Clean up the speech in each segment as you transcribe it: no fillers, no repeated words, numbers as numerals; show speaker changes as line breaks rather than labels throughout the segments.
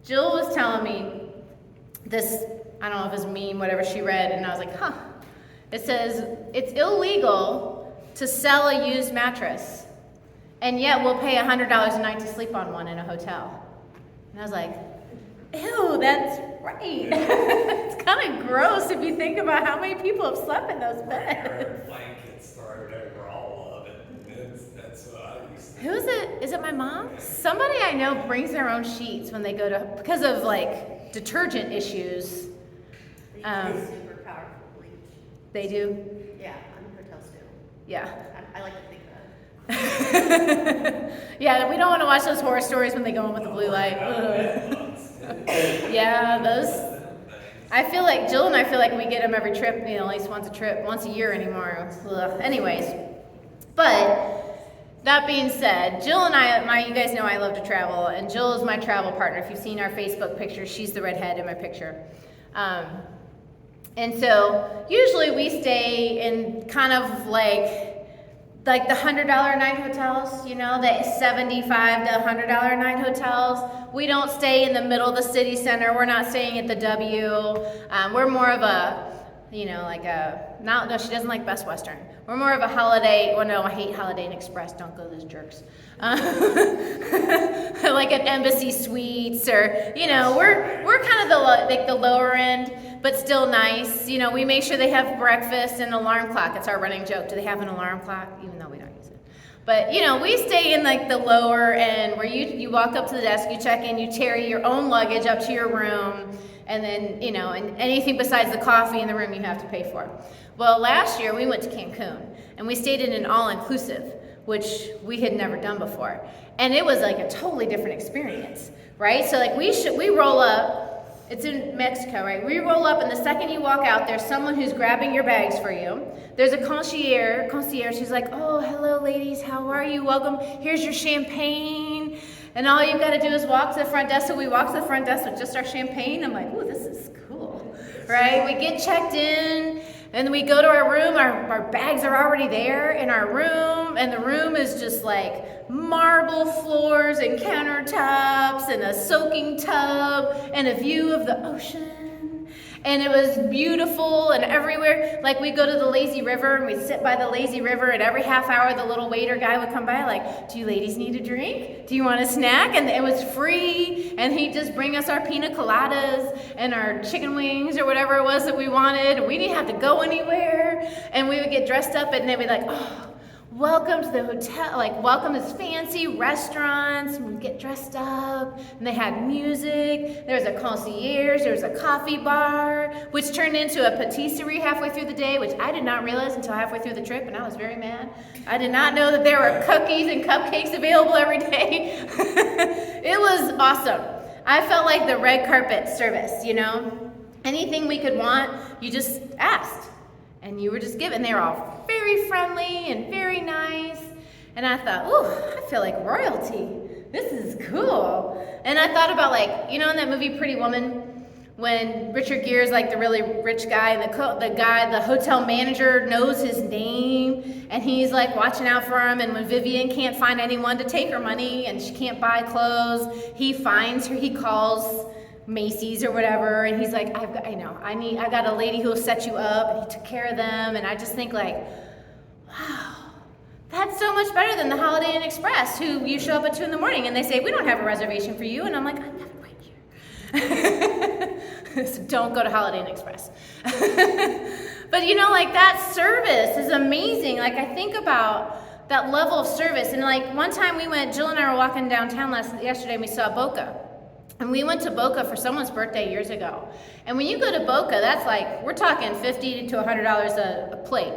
Jill was telling me this, I don't know if it's a meme, whatever she read, and I was like, huh. It says, it's illegal to sell a used mattress, and yet we'll pay $100 a night to sleep on one in a hotel. And I was like, ew, that's right. It's kind of gross if you think about how many people have slept in those beds.
Blankets thrown over all of it. That's what I used to do.
Who is it? Is it my mom? Somebody I know brings their own sheets when they go to, because of like detergent issues.
They use super powerful bleach.
They do?
Yeah, hotels do.
Yeah.
I like to think that.
Yeah, we don't want to watch those horror stories when they go in with the blue light. Yeah, those. I feel like Jill and I feel like we get them every trip, at least once a year anymore. Ugh. Anyways, but that being said, Jill and I, you guys know I love to travel, and Jill is my travel partner. If you've seen our Facebook picture, she's the redhead in my picture. And so usually we stay in kind of like the $100 a night hotels, the $75 to $100 a night hotels. We don't stay in the middle of the city center. We're not staying at the W. We're more of a, she doesn't like Best Western. We're more of a Holiday, well, no, I hate Holiday Inn Express. Don't go to those jerks. Like an Embassy Suites, or, we're kind of the lower end, but still nice. We make sure they have breakfast and alarm clock. It's our running joke. Do they have an alarm clock? Even though we don't use it. But, we stay in like the lower end where you walk up to the desk, you check in, you carry your own luggage up to your room, and then, and anything besides the coffee in the room you have to pay for. Well, last year we went to Cancun, and we stayed in an all-inclusive, which we had never done before. And it was like a totally different experience, right? So like we roll up, it's in Mexico, right? We roll up, and the second you walk out, there's someone who's grabbing your bags for you. There's a concierge, she's like, oh, hello ladies, how are you? Welcome, here's your champagne. And all you've got to do is walk to the front desk. So we walk to the front desk with just our champagne. I'm like, ooh, this is cool, right? We get checked in, and we go to our room. Our bags are already there in our room, and the room is just like marble floors and countertops and a soaking tub and a view of the ocean. And it was beautiful, and everywhere, like we go to the lazy river, and we'd sit by the lazy river, and every half hour the little waiter guy would come by like, do you ladies need a drink? Do you want a snack? And it was free, and he'd just bring us our pina coladas and our chicken wings or whatever it was that we wanted, and we didn't have to go anywhere, and we would get dressed up, and they'd be like, oh, welcome to the hotel, like welcome to this fancy restaurants, and we'd get dressed up, and they had music, there was a concierge, there was a coffee bar, which turned into a patisserie halfway through the day, which I did not realize until halfway through the trip, and I was very mad. I did not know that there were cookies and cupcakes available every day. It was awesome. I felt like the red carpet service, anything we could want, you just asked. And you were just given. They were all very friendly and very nice. And I thought, ooh, I feel like royalty. This is cool. And I thought about in that movie Pretty Woman, when Richard Gere is like the really rich guy, and the hotel manager knows his name, and he's like watching out for him. And when Vivian can't find anyone to take her money and she can't buy clothes, he finds her. He calls Macy's or whatever, and he's like, I got a lady who will set you up, and he took care of them. And I just think like, wow, that's so much better than the Holiday Inn Express, who you show up at 2 a.m. and they say, we don't have a reservation for you, and I'm like, I have it right here. So don't go to Holiday Inn Express. But that service is amazing. Like I think about that level of service, and like one time Jill and I were walking downtown yesterday, and we saw Boca. And we went to Boca for someone's birthday years ago. And when you go to Boca, that's like, we're talking $50 to $100 a plate.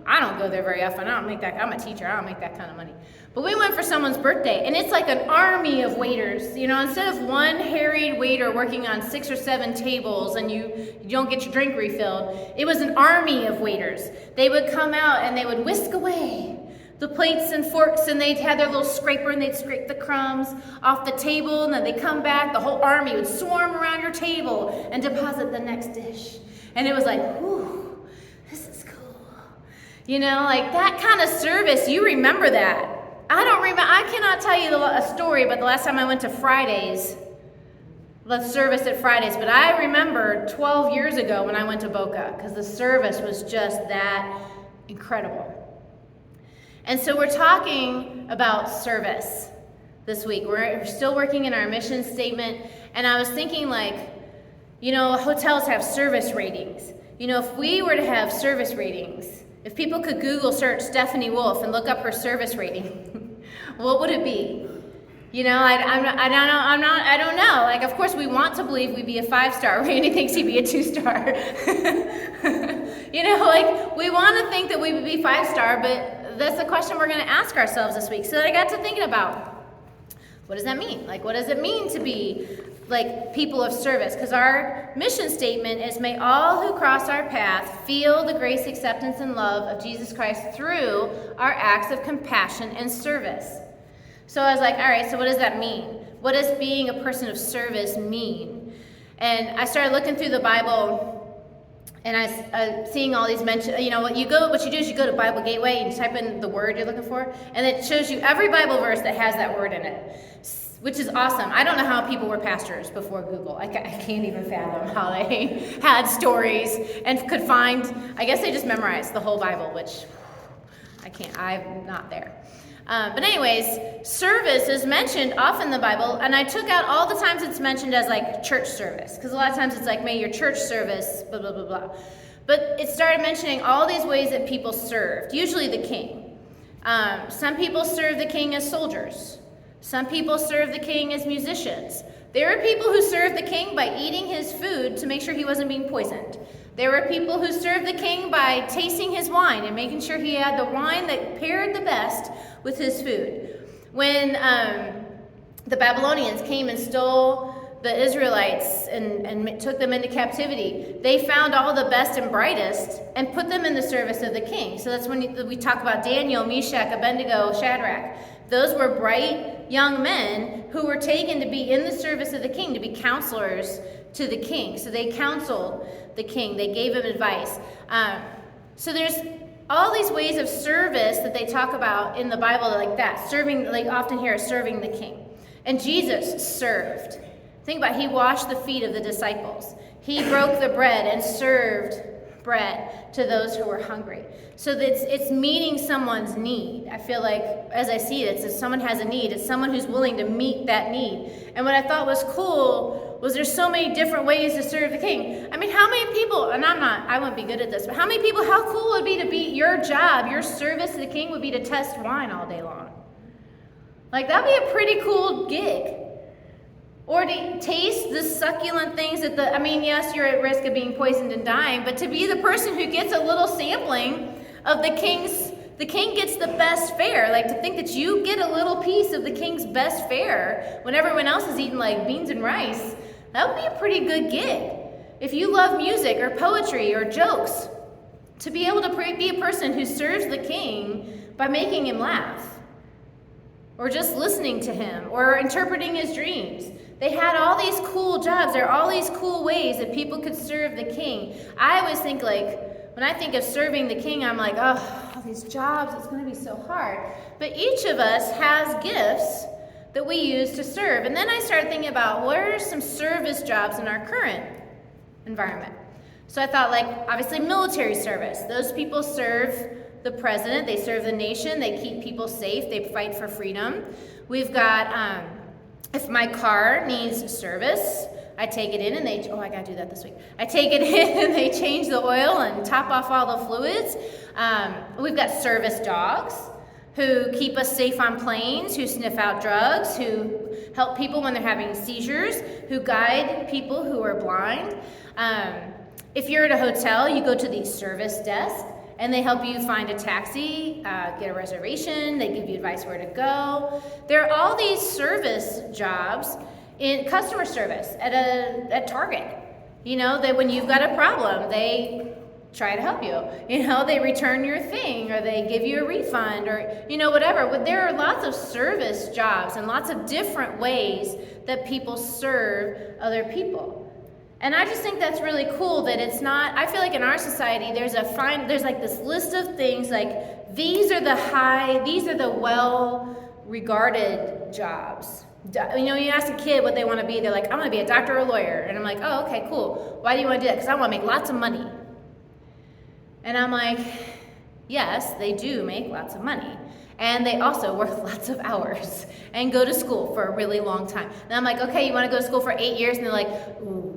I don't go there very often. I'm a teacher, I don't make that kind of money. But we went for someone's birthday, and it's like an army of waiters. Instead of one harried waiter working on 6 or 7 tables and you don't get your drink refilled, it was an army of waiters. They would come out and they would whisk away the plates and forks, and they'd have their little scraper, and they'd scrape the crumbs off the table, and then they'd come back, the whole army would swarm around your table and deposit the next dish. And it was like, whew, this is cool. That kind of service, you remember that. I cannot tell you a story, but the last time I went to Fridays, the service at Fridays, but I remember 12 years ago when I went to Boca, because the service was just that incredible. And so we're talking about service this week. We're still working in our mission statement, and I was thinking, like, you know, hotels have service ratings. You know, if we were to have service ratings, if people could Google search Stephanie Wolf and look up her service rating, what would it be? You know, I don't know. Like, of course, we want to believe we'd be a 5-star. Randy thinks he'd be a 2-star. You know, like, we want to think that we would be 5-star, but that's the question we're going to ask ourselves this week. So I got to thinking about, what does that mean? Like, what does it mean to be, like, people of service? Because our mission statement is, may all who cross our path feel the grace, acceptance, and love of Jesus Christ through our acts of compassion and service. So I was like, all right, so what does that mean? What does being a person of service mean? And I started looking through the Bible, and I seeing all these mentions. You know, what you do is you go to Bible Gateway and you type in the word you're looking for, and it shows you every Bible verse that has that word in it, which is awesome. I don't know how people were pastors before Google. I can't even fathom how they had stories and could find. I guess they just memorized the whole Bible, which I can't. I'm not there. But anyways, service is mentioned often in the Bible, and I took out all the times it's mentioned as like church service, because a lot of times it's like, may your church service, blah, blah, blah, blah. But it started mentioning all these ways that people served, usually the king. Some people serve the king as soldiers. Some people serve the king as musicians. There were people who served the king by eating his food to make sure he wasn't being poisoned. There were people who served the king by tasting his wine and making sure he had the wine that paired the best with his food. When the Babylonians came and stole the Israelites and took them into captivity, they found all the best and brightest and put them in the service of the king. So that's when we talk about Daniel, Meshach, Abednego, Shadrach. Those were bright young men who were taken to be in the service of the king, to be counselors to the king. So they counseled the king. They gave him advice. So there's all these ways of service that they talk about in the Bible like that. Serving, like often here, serving the king. And Jesus served. Think about it. He washed the feet of the disciples. He broke the bread and served bread to those who were hungry. So that it's meeting someone's need. I feel like, as I see it, it's if someone has a need, it's someone who's willing to meet that need. And what I thought was cool was there's so many different ways to serve the king. I mean, how many people, and I wouldn't be good at this, but how many people, how cool would it be to be your job, your service to the king would be to test wine all day long? Like, that'd be a pretty cool gig. Or to taste the succulent things that yes, you're at risk of being poisoned and dying, but to be the person who gets a little sampling of the king gets the best fare. Like, to think that you get a little piece of the king's best fare when everyone else is eating like beans and rice, that would be a pretty good gig. If you love music or poetry or jokes, to be able to be a person who serves the king by making him laugh, or just listening to him, or interpreting his dreams. They had all these cool jobs. There are all these cool ways that people could serve the king. I always think, like, when I think of serving the king, I'm like, oh, all these jobs, it's going to be so hard. But each of us has gifts that we use to serve. And then I started thinking about what are some service jobs in our current environment. So I thought, like, obviously military service. Those people serve the president. They serve the nation. They keep people safe. They fight for freedom. We've got... if my car needs service, I take it in and I gotta do that this week. I take it in and they change the oil and top off all the fluids. We've got service dogs who keep us safe on planes, who sniff out drugs, who help people when they're having seizures, who guide people who are blind. If you're at a hotel, you go to the service desk, and they help you find a taxi, get a reservation, they give you advice where to go. There are all these service jobs in customer service at Target. You know, that when you've got a problem, they try to help you. You know, they return your thing, or they give you a refund, or, you know, whatever. But there are lots of service jobs and lots of different ways that people serve other people. And I just think that's really cool that it's not, I feel like in our society, there's like this list of things, like these are the well-regarded jobs. You ask a kid what they want to be, they're like, I want to be a doctor or a lawyer. And I'm like, oh, okay, cool. Why do you want to do that? Because I want to make lots of money. And I'm like, yes, they do make lots of money. And they also work lots of hours and go to school for a really long time. And I'm like, okay, you want to go to school for 8 years? And they're like, ooh.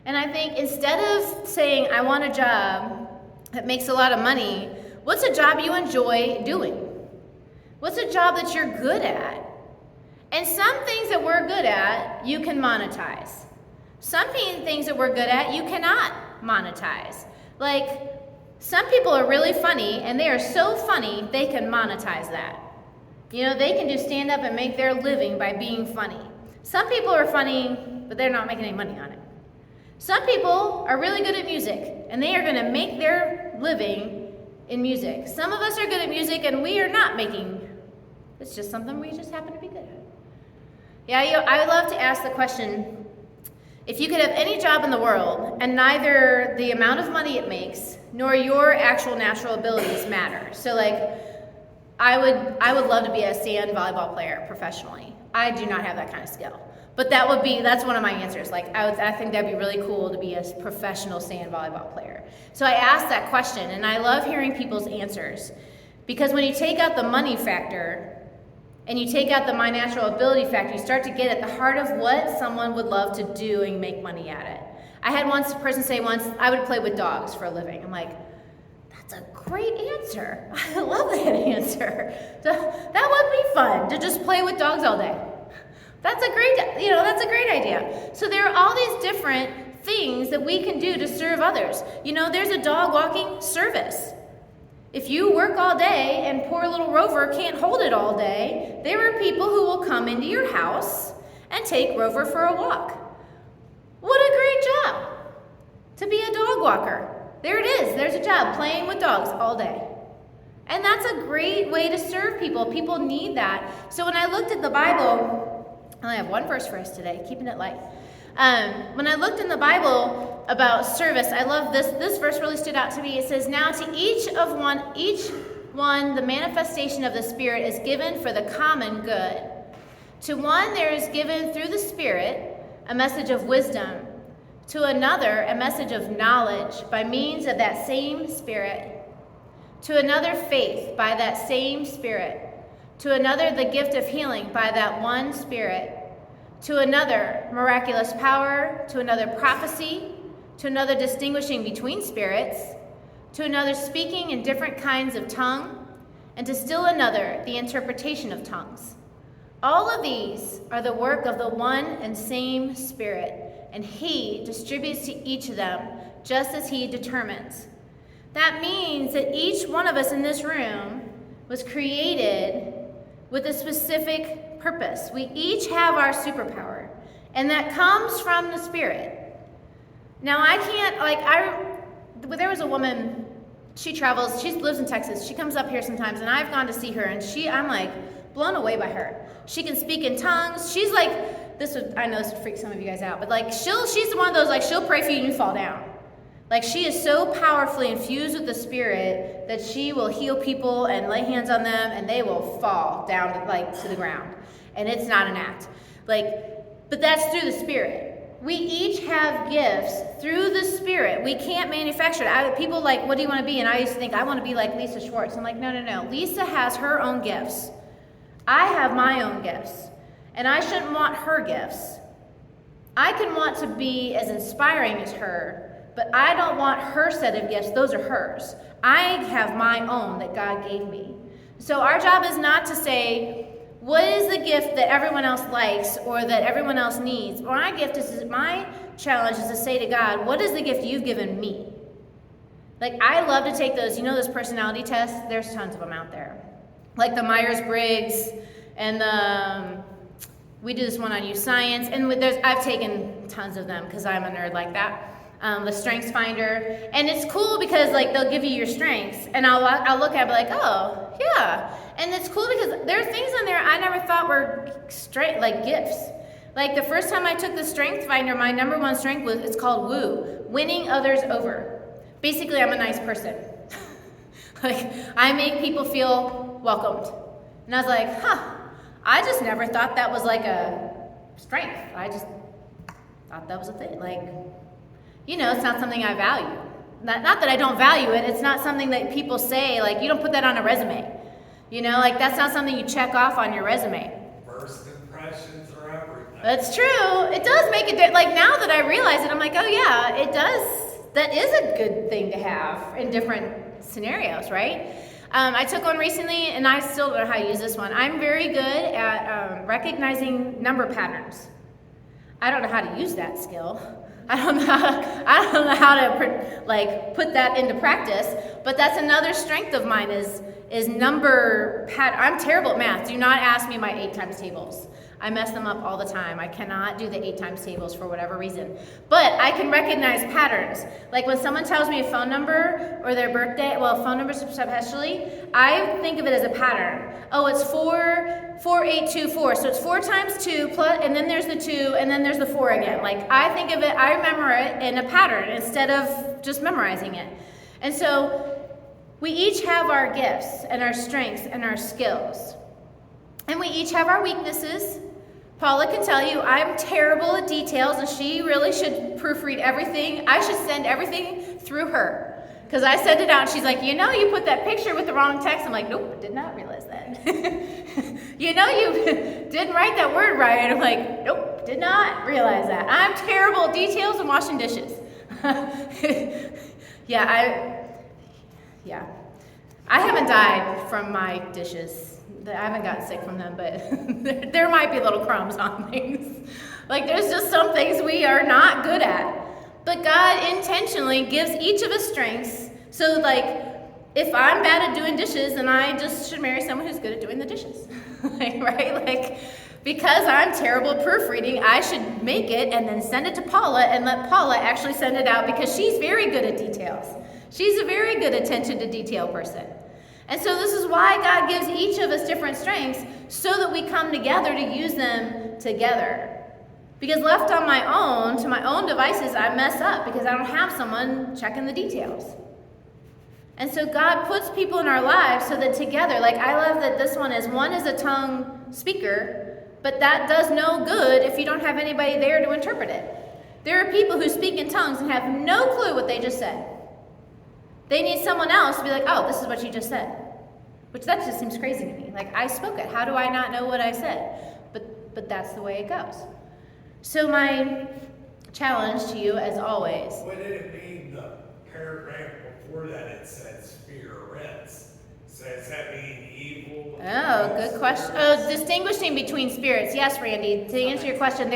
And I think instead of saying, I want a job that makes a lot of money, what's a job you enjoy doing? What's a job that you're good at? And some things that we're good at, you can monetize. Some things that we're good at, you cannot monetize. Like, some people are really funny, and they are so funny, they can monetize that. They can do stand-up and make their living by being funny. Some people are funny, but they're not making any money on it. Some people are really good at music, and they are going to make their living in music. Some of us are good at music, and we are not making. It's just something we just happen to be good at. Yeah, I would love to ask the question, if you could have any job in the world, and neither the amount of money it makes, nor your actual natural abilities matter. So I would love to be a sand volleyball player professionally. I do not have that kind of skill. But that's one of my answers. I think that'd be really cool to be a professional sand volleyball player. So I asked that question, and I love hearing people's answers. Because when you take out the money factor, and you take out the my natural ability factor, you start to get at the heart of what someone would love to do and make money at it. I had a person say once, I would play with dogs for a living. I'm like, that's a great answer. I love that answer. That would be fun, to just play with dogs all day. That's a great idea. So there are all these different things that we can do to serve others. There's a dog walking service. If you work all day and poor little Rover can't hold it all day, there are people who will come into your house and take Rover for a walk. What a great job to be a dog walker. There it is. There's a job, playing with dogs all day. And that's a great way to serve people. People need that. So when I looked at the Bible, I only have one verse for us today, keeping it light. When I looked in the Bible about service, I love this. This verse really stood out to me. It says, now to each one, the manifestation of the Spirit is given for the common good. To one there is given through the Spirit a message of wisdom. To another a message of knowledge by means of that same Spirit. To another faith by that same Spirit. To another the gift of healing by that one Spirit. To another, miraculous power. To another, prophecy. To another, distinguishing between spirits. To another, speaking in different kinds of tongue. And to still another, the interpretation of tongues. All of these are the work of the one and same Spirit, and He distributes to each of them just as He determines. That means that each one of us in this room was created with a specific purpose. We each have our superpower, and that comes from the Spirit. Now, there was a woman, she travels, she lives in Texas, she comes up here sometimes, and I've gone to see her, and I'm blown away by her. She can speak in tongues. She's I know this would freak some of you guys out, but she's one of those, she'll pray for you and you fall down. She is so powerfully infused with the Spirit that she will heal people and lay hands on them, and they will fall down to the ground. And it's not an act. But that's through the Spirit. We each have gifts through the Spirit. We can't manufacture it. People what do you want to be? And I used to think, I want to be like Lisa Schwartz. I'm like, no. Lisa has her own gifts. I have my own gifts. And I shouldn't want her gifts. I can want to be as inspiring as her, but I don't want her set of gifts. Those are hers. I have my own that God gave me. So our job is not to say, what is the gift that everyone else likes or that everyone else needs? My challenge is to say to God, what is the gift you've given me? I love to take those personality tests. There's tons of them out there. The Myers-Briggs, and we do this one on U Science, and I've taken tons of them because I'm a nerd like that. The Strengths Finder, and it's cool because they'll give you your strengths, and I'll look at it and be oh yeah, and it's cool because there are things on there I never thought were gifts. The first time I took the Strengths Finder, my number one strength it's called woo, winning others over. Basically, I'm a nice person. I make people feel welcomed, and I was I just never thought that was like a strength. I just thought that was a thing. Like, you know, it's not something I value. Not that I don't value it. It's not something that people say, like, you don't put that on a resume. You know, like, that's not something you check off on your resume.
First impressions are everything.
That's true. It does make it, like, now that I realize it, I'm like, oh yeah, it does. That is a good thing to have in different scenarios, right? I took one recently, and I still don't know how to use this one. I'm very good at recognizing number patterns. I don't know how to use that skill. I don't know how to like put that into practice. But that's another strength of mine is number pattern. I'm terrible at math. Do not ask me my 8 times tables. I mess them up all the time. I cannot do the 8 times tables for whatever reason. But I can recognize patterns. Like when someone tells me a phone number or their birthday, well, phone numbers especially, I think of it as a pattern. Oh, it's 4824. So it's 4 times 2 plus, and then there's the 2, and then there's the 4 again. Like I think of it, I remember it in a pattern instead of just memorizing it. And so we each have our gifts and our strengths and our skills. And we each have our weaknesses. Paula can tell you I'm terrible at details, and she really should proofread everything. I should send everything through her. Because I send it out, and she's like, you know, you put that picture with the wrong text. I'm like, nope, did not realize that. You know, you didn't write that word right. And I'm like, nope, did not realize that. I'm terrible at details and washing dishes. I haven't died from my dishes. I haven't gotten sick from them, but there might be little crumbs on things. Like there's just some things we are not good at. But God intentionally gives each of us strengths. So like if I'm bad at doing dishes, then I just should marry someone who's good at doing the dishes. Right? Because I'm terrible at proofreading, I should make it and then send it to Paula and let Paula actually send it out because she's very good at details. She's a very good attention to detail person. And so this is why God gives each of us different strengths so that we come together to use them together. Because left on my own, to my own devices, I mess up because I don't have someone checking the details. And so God puts people in our lives so that together, like I love that this one is a tongue speaker, but that does no good if you don't have anybody there to interpret it. There are people who speak in tongues and have no clue what they just said. They need someone else to be like, oh, this is what you just said. Which that just seems crazy to me. Like, I spoke it. How do I not know what I said? But that's the way it goes. So my challenge to you, as always.
What did it mean, the paragraph before that it said spirits? So does that mean evil?
Oh, good question. Oh, distinguishing between spirits. Yes, Randy. To answer your question,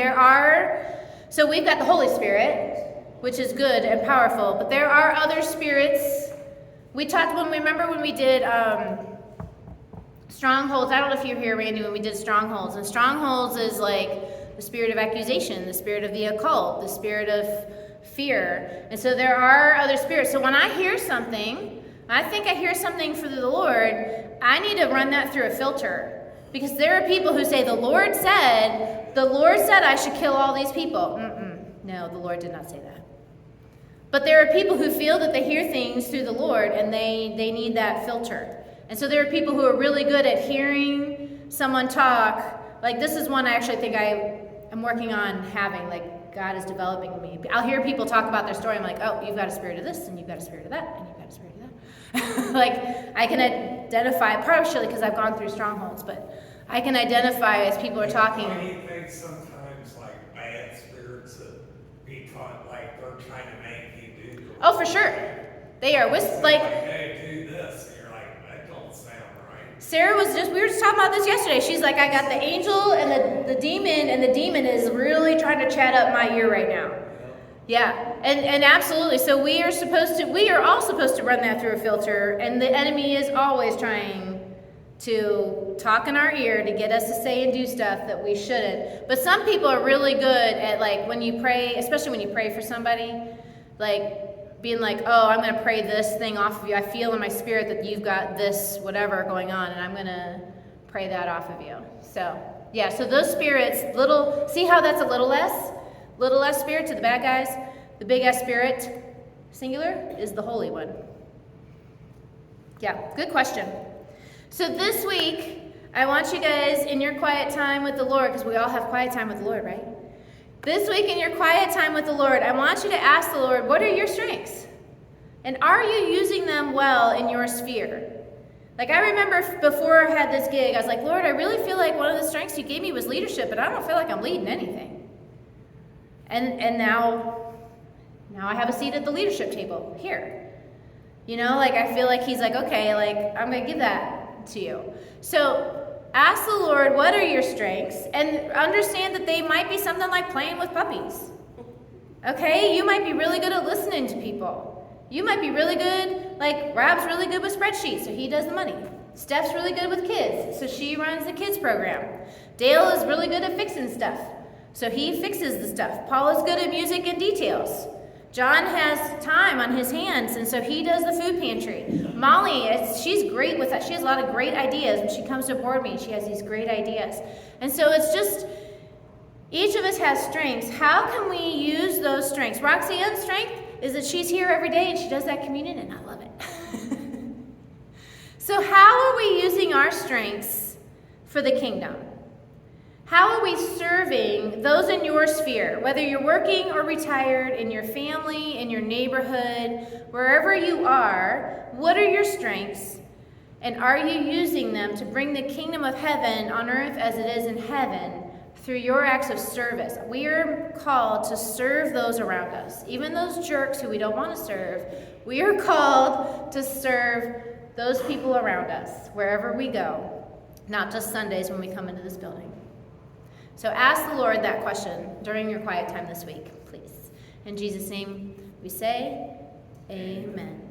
so we've got the Holy Spirit, which is good and powerful, but there are other spirits. We talked when we did strongholds. I don't know if you were here, Randy, when we did strongholds. And strongholds is like the spirit of accusation, the spirit of the occult, the spirit of fear. And so there are other spirits. So when I hear something, I think I hear something from the Lord, I need to run that through a filter. Because there are people who say, the Lord said I should kill all these people. No, the Lord did not say that. But there are people who feel that they hear things through the Lord and they need that filter. And so there are people who are really good at hearing someone talk. Like this is one I actually think I am working on having, like God is developing me. I'll hear people talk about their story. I'm like, oh, you've got a spirit of this and you've got a spirit of that and you've got a spirit of that. Like I can identify, partially because I've gone through strongholds, but I can identify as people are talking.
Why do you think sometimes like bad spirits that be taught like they're trying to make you do?
Oh, for sure. They are like
hey, do this. And you're like, that don't sound right.
Sarah we were just talking about this yesterday. She's like, I got the angel and the demon, and the demon is really trying to chat up my ear right now. Yeah, and absolutely. So we are all supposed to run that through a filter, and the enemy is always trying to talk in our ear to get us to say and do stuff that we shouldn't. But some people are really good at like when you pray, especially when you pray for somebody, like being like, oh, I'm going to pray this thing off of you. I feel in my spirit that you've got this whatever going on, and I'm going to pray that off of you. So, yeah, so those spirits, see how that's a little less spirit to the bad guys? The big S spirit, singular, is the Holy One. Yeah, good question. So this week, I want you guys in your quiet time with the Lord, because we all have quiet time with the Lord, right? This week in your quiet time with the Lord, I want you to ask the Lord, what are your strengths? And are you using them well in your sphere? Like, I remember before I had this gig, I was like, Lord, I really feel like one of the strengths you gave me was leadership, but I don't feel like I'm leading anything. And now I have a seat at the leadership table here. You know, like, I feel like he's like, okay, like, I'm going to give that to you. So ask the Lord, what are your strengths? And understand that they might be something like playing with puppies. Okay? You might be really good at listening to people. You might be really good, like Rob's really good with spreadsheets, so he does the money. Steph's really good with kids, so she runs the kids program. Dale is really good at fixing stuff, so he fixes the stuff. Paul is good at music and details. John has time on his hands, and so he does the food pantry. Molly, she's great with that. She has a lot of great ideas. When she comes to board meetings, she has these great ideas. And so it's just, each of us has strengths. How can we use those strengths? Roxanne's strength is that she's here every day and she does that communion, and I love it. So how are we using our strengths for the kingdom? How are we serving those in your sphere, whether you're working or retired, in your family, in your neighborhood, wherever you are? What are your strengths? And are you using them to bring the kingdom of heaven on earth as it is in heaven through your acts of service? We are called to serve those around us, even those jerks who we don't want to serve. We are called to serve those people around us wherever we go, not just Sundays when we come into this building. So ask the Lord that question during your quiet time this week, please. In Jesus' name we say, amen.